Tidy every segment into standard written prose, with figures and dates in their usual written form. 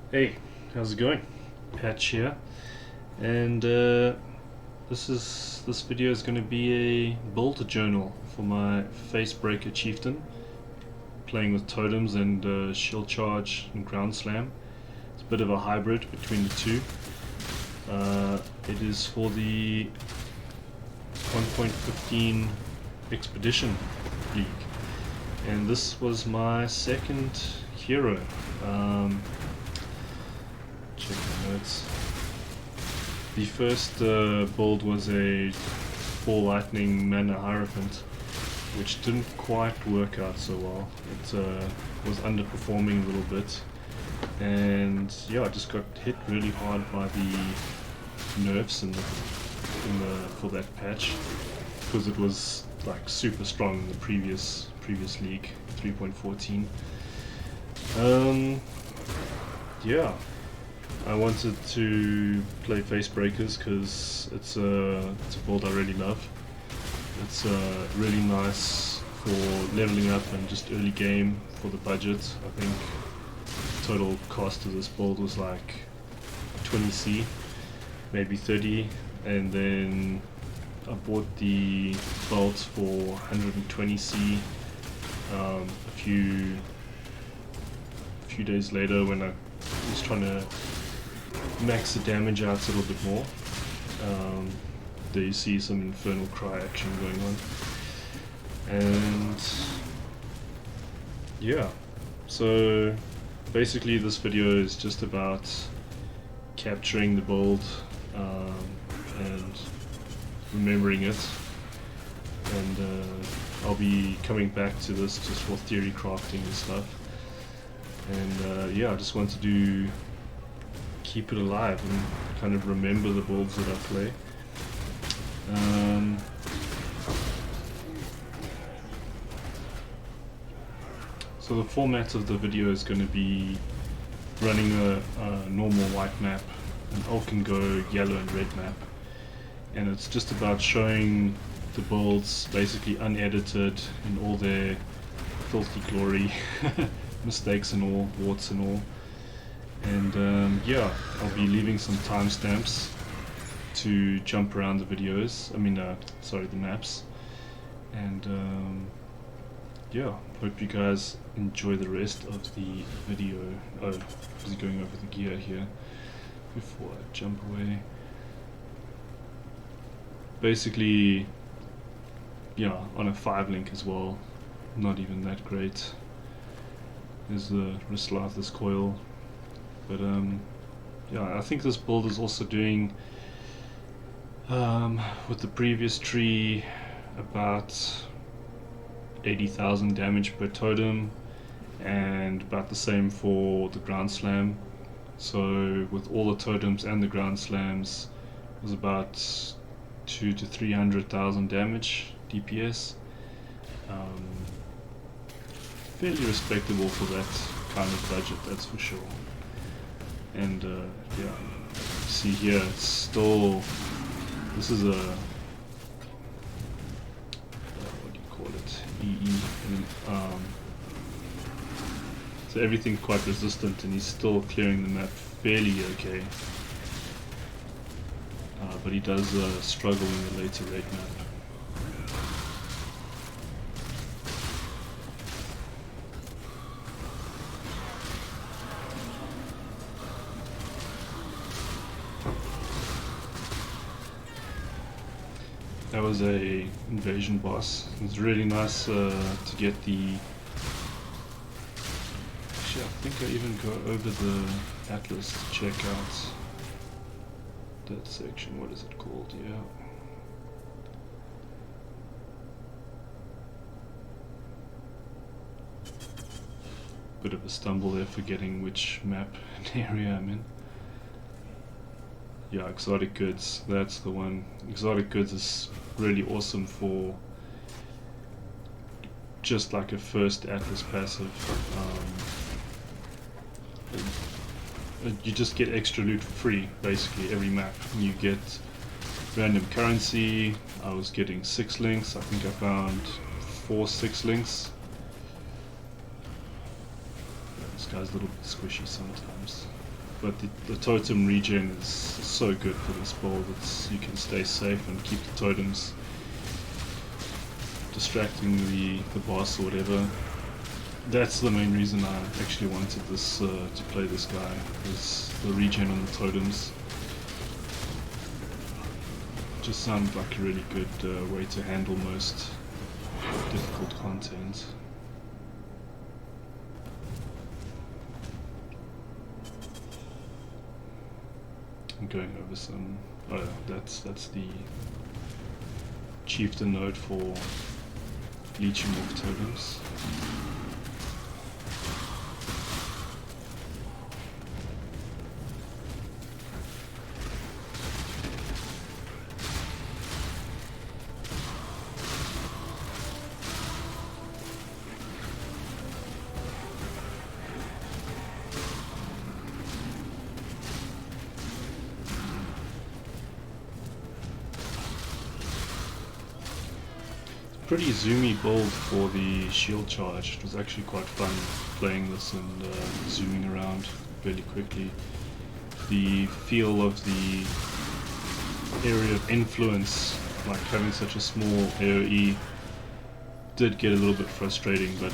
Hey, how's it going? Patch here, and this video is going to be a build journal for my Facebreaker Chieftain, playing with totems and shield charge and ground slam. It's a bit of a hybrid between the two. It is for the 1.15 Expedition League, and this was my second hero. Check the notes. The first build was a 4 lightning mana hierophant, which didn't quite work out so well. It was underperforming a little bit, and yeah, I just got hit really hard by the nerfs for that patch, because it was like super strong in the previous league, 3.14. Yeah, I wanted to play Facebreakers because it's a build I really love. It's really nice for leveling up and just early game for the budget. I think total cost of this build was like 20c, maybe 30, and then I bought the bolts for 120c a few days later when I was trying to max the damage out a little bit more. There you see some infernal cry action going on, and yeah, so basically this video is just about capturing the build and remembering it, and I'll be coming back to this just for theory crafting and stuff. And yeah, I just want to keep it alive and kind of remember the builds that I play. So the format of the video is going to be running a normal white map, an Elk and Go yellow and red map, and it's just about showing the builds basically unedited in all their filthy glory. Mistakes and all, warts and all, and yeah, I'll be leaving some timestamps to jump around the videos, the maps, and yeah, hope you guys enjoy the rest of the video. Oh, busy going over the gear here before I jump away. Basically, yeah, on a 5 link as well, not even that great. There's the Rislatha's coil, but yeah, I think this build is also doing with the previous tree about 80,000 damage per totem, and about the same for the ground slam. So with all the totems and the ground slams, it was about 200,000 to 300,000 damage DPS. Fairly respectable for that kind of budget, that's for sure. And yeah, see here, it's still, this is a what do you call it, EE, and so everything's quite resistant, and he's still clearing the map fairly okay, but he does struggle in the later raid map. That was a invasion boss. It was really nice to get the... Actually, I think I even go over the atlas to check out that section. What is it called? Yeah. Bit of a stumble there, forgetting which map and area I'm in. Yeah, exotic goods, that's the one. Exotic goods is really awesome for just like a first Atlas passive. You just get extra loot for free, basically, every map. You get random currency. I was getting 6 links, I think I found 4 6 links. This guy's a little bit squishy sometimes. but the totem regen is so good for this build. You can stay safe and keep the totems distracting the boss or whatever. That's the main reason I actually wanted this to play this guy, is the regen on the totems. Just sounds like a really good way to handle most difficult content. I'm going over some. Oh, that's the Chieftain node for leeching off totems. Pretty zoomy build for the shield charge. It was actually quite fun playing this and zooming around really quickly. The feel of the area of influence, like having such a small AoE, did get a little bit frustrating, but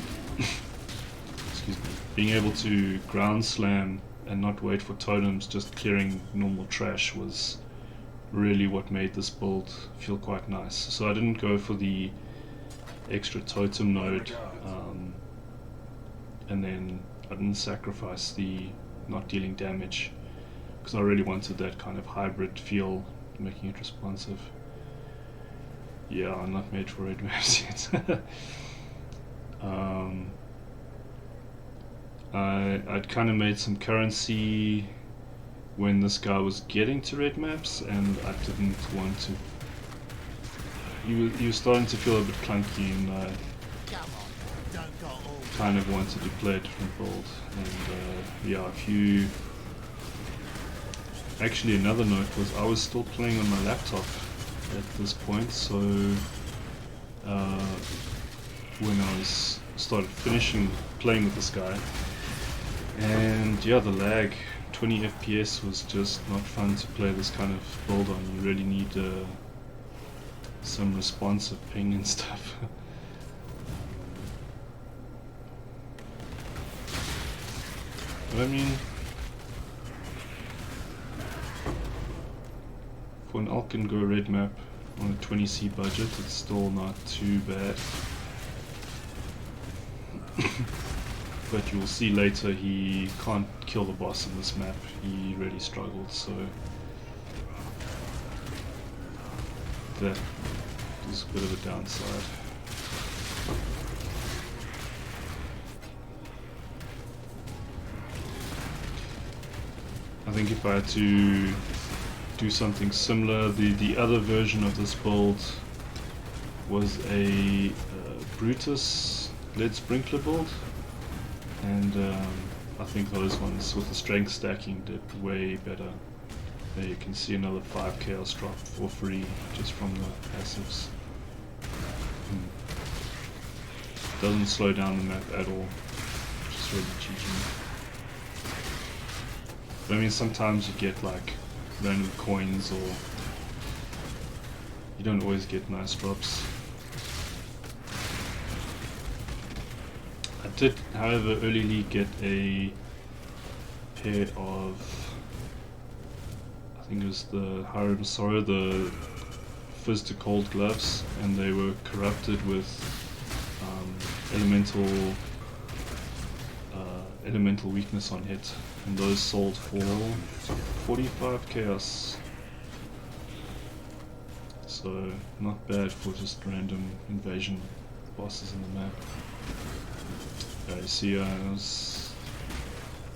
excuse me, being able to ground slam and not wait for totems, just clearing normal trash, was really what made this build feel quite nice. So I didn't go for the extra totem node, and then I didn't sacrifice the not dealing damage, because I really wanted that kind of hybrid feel, making it responsive. Yeah, I'm not made for red maps yet. I'd kind of made some currency when this guy was getting to red maps, and I didn't want to. He was starting to feel a bit clunky, and I kind of wanted to play a different build. And yeah, actually another note was I was still playing on my laptop at this point, so when I started finishing playing with this guy, and yeah, the lag, 20 FPS was just not fun to play this kind of build on. You really need some responsive ping and stuff. But I mean, for an Alkin Go red map on a 20C budget, it's still not too bad. But you'll see later he can't kill the boss in this map. He really struggled, so that is a bit of a downside. I think if I had to do something similar, the other version of this build was a Brutus lead sprinkler build, and I think those ones with the strength stacking did way better. There you can see another 5 chaos drop for free just from the passives. Doesn't slow down the map at all, just really GG. But I mean, sometimes you get like random coins, or you don't always get nice drops. I did, however, early get a pair of, I think it was the Harem Sorrow, the Fizz to Cold gloves, and they were corrupted with elemental weakness on hit, and those sold for 45 chaos. So not bad for just random invasion bosses in the map. You see, I was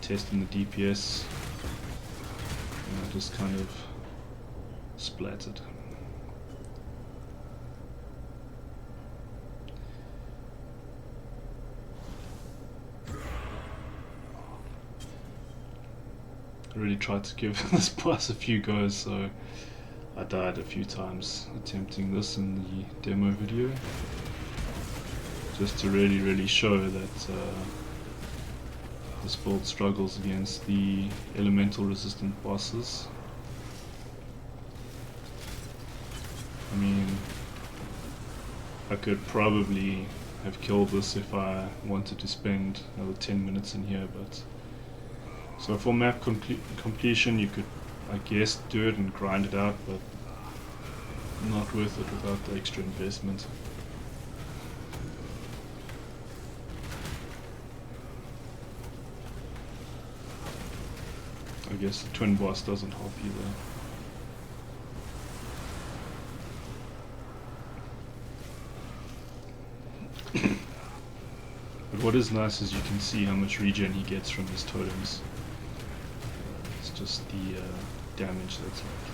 testing the DPS, and I just kind of splattered. I really tried to give this boss a few goes, so I died a few times attempting this in the demo video, just to really show that this build struggles against the elemental resistant bosses. I mean, I could probably have killed this if I wanted to spend another 10 minutes in here, but so for map completion you could, I guess, do it and grind it out, but not worth it without the extra investment. I guess the twin boss doesn't help either. But what is nice is you can see how much regen he gets from his totems. It's just the damage that's like.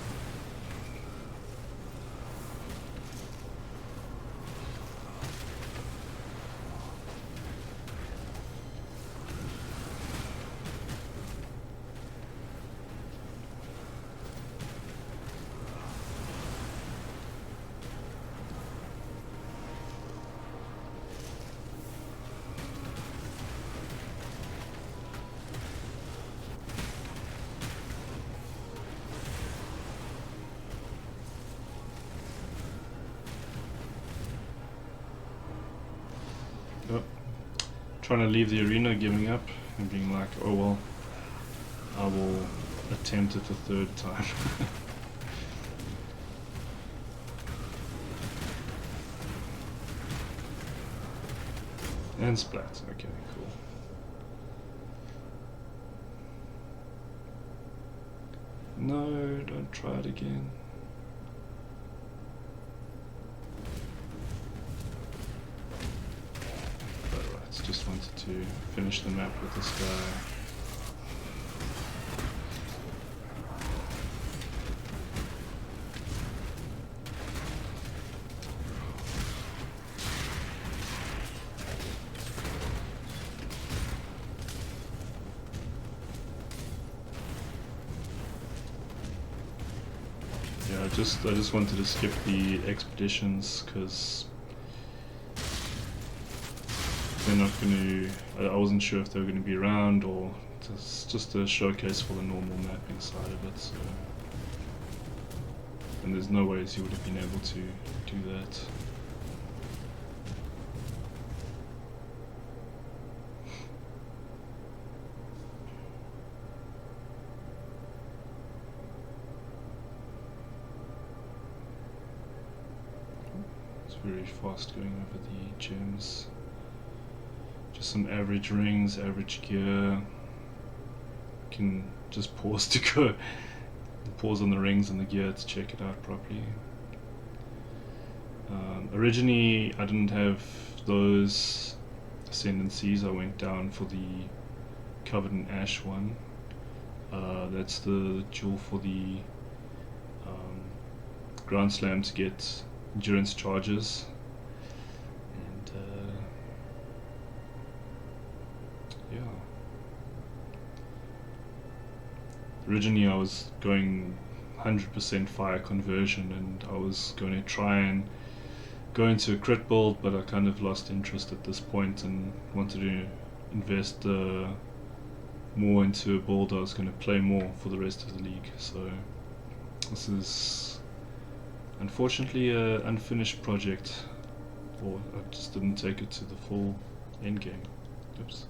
Trying to leave the arena, giving up, and being like, oh well, I will attempt it a third time. And splat, okay, cool. No, don't try it again. Just wanted to finish the map with this guy. Yeah, I just wanted to skip the expeditions because they're not going to, I wasn't sure if they were going to be around, or it's just a showcase for the normal mapping side of it, so, and there's no ways you would have been able to do that. It's very fast going over the gems. Just some average rings, average gear. Can just pause to go, pause on the rings and the gear to check it out properly. Originally I didn't have those ascendancies. I went down for the covered in ash one. That's the jewel for the ground slam to get endurance charges. Yeah. Originally I was going 100% fire conversion, and I was going to try and go into a crit build, but I kind of lost interest at this point and wanted to invest more into a build I was going to play more for the rest of the league. So this is unfortunately an unfinished project, or I just didn't take it to the full end game. Oops.